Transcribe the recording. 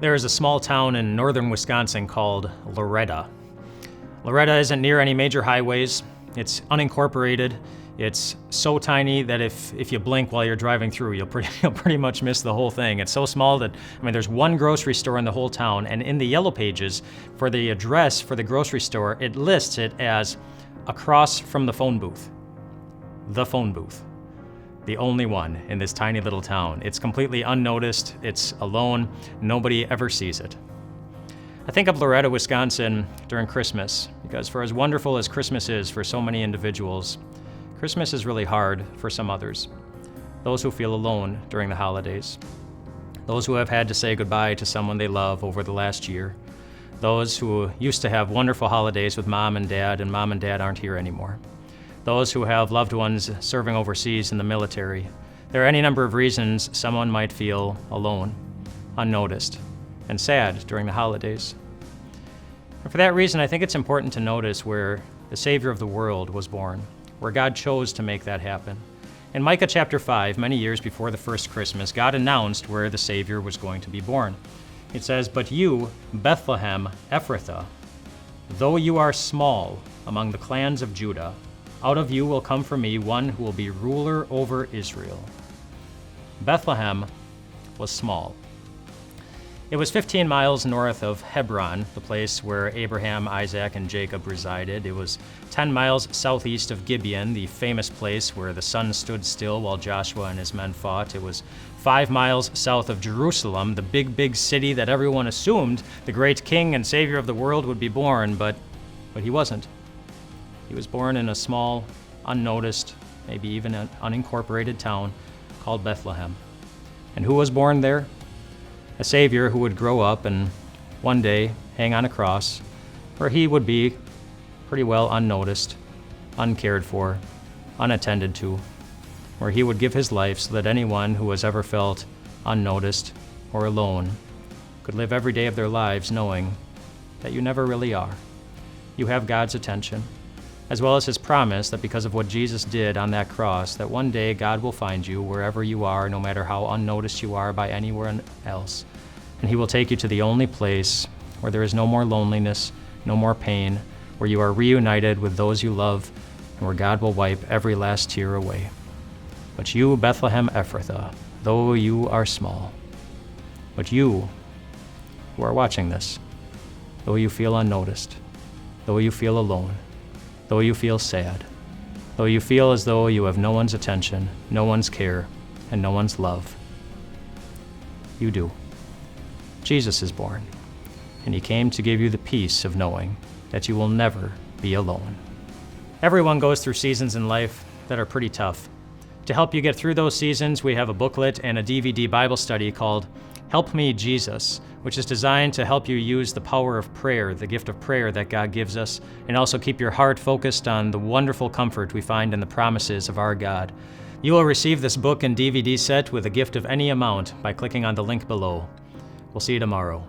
There is a small town in northern Wisconsin called Loretta. Loretta isn't near any major highways. It's unincorporated. It's so tiny that if you blink while you're driving through, you'll pretty much miss the whole thing. It's so small that, there's one grocery store in the whole town, and in the yellow pages for the address for the grocery store, it lists it as across from the phone booth. The phone booth. The only one in this tiny little town. It's completely unnoticed. It's alone. Nobody ever sees it. I think of Loretta, Wisconsin during Christmas, because for as wonderful as Christmas is for so many individuals, Christmas is really hard for some others. Those who feel alone during the holidays. Those who have had to say goodbye to someone they love over the last year. Those who used to have wonderful holidays with mom and dad aren't here anymore. Those who have loved ones serving overseas in the military. There are any number of reasons someone might feel alone, unnoticed, and sad during the holidays. And for that reason, I think it's important to notice where the Savior of the world was born, where God chose to make that happen. In Micah chapter 5, many years before the first Christmas, God announced where the Savior was going to be born. It says, "But you, Bethlehem Ephrathah, though you are small among the clans of Judah, out of you will come for me one who will be ruler over Israel." Bethlehem was small. It was 15 miles north of Hebron, the place where Abraham, Isaac, and Jacob resided. It was 10 miles southeast of Gibeon, the famous place where the sun stood still while Joshua and his men fought. It was 5 miles south of Jerusalem, the big city that everyone assumed the great king and savior of the world would be born, but he wasn't. He was born in a small, unnoticed, maybe even an unincorporated town called Bethlehem. And who was born there? A Savior who would grow up and one day hang on a cross, where he would be pretty well unnoticed, uncared for, unattended to, where he would give his life so that anyone who has ever felt unnoticed or alone could live every day of their lives knowing that you never really are. You have God's attention, as well as his promise that because of what Jesus did on that cross, that one day God will find you wherever you are, no matter how unnoticed you are by anyone else. And he will take you to the only place where there is no more loneliness, no more pain, where you are reunited with those you love, and where God will wipe every last tear away. But you, Bethlehem Ephrathah, though you are small, but you who are watching this, though you feel unnoticed, though you feel alone, though you feel sad, though you feel as though you have no one's attention, no one's care, and no one's love, you do. Jesus is born, and he came to give you the peace of knowing that you will never be alone. Everyone goes through seasons in life that are pretty tough. To help you get through those seasons, we have a booklet and a DVD Bible study called Help Me, Jesus, which is designed to help you use the power of prayer, the gift of prayer that God gives us, and also keep your heart focused on the wonderful comfort we find in the promises of our God. You will receive this book and DVD set with a gift of any amount by clicking on the link below. We'll see you tomorrow.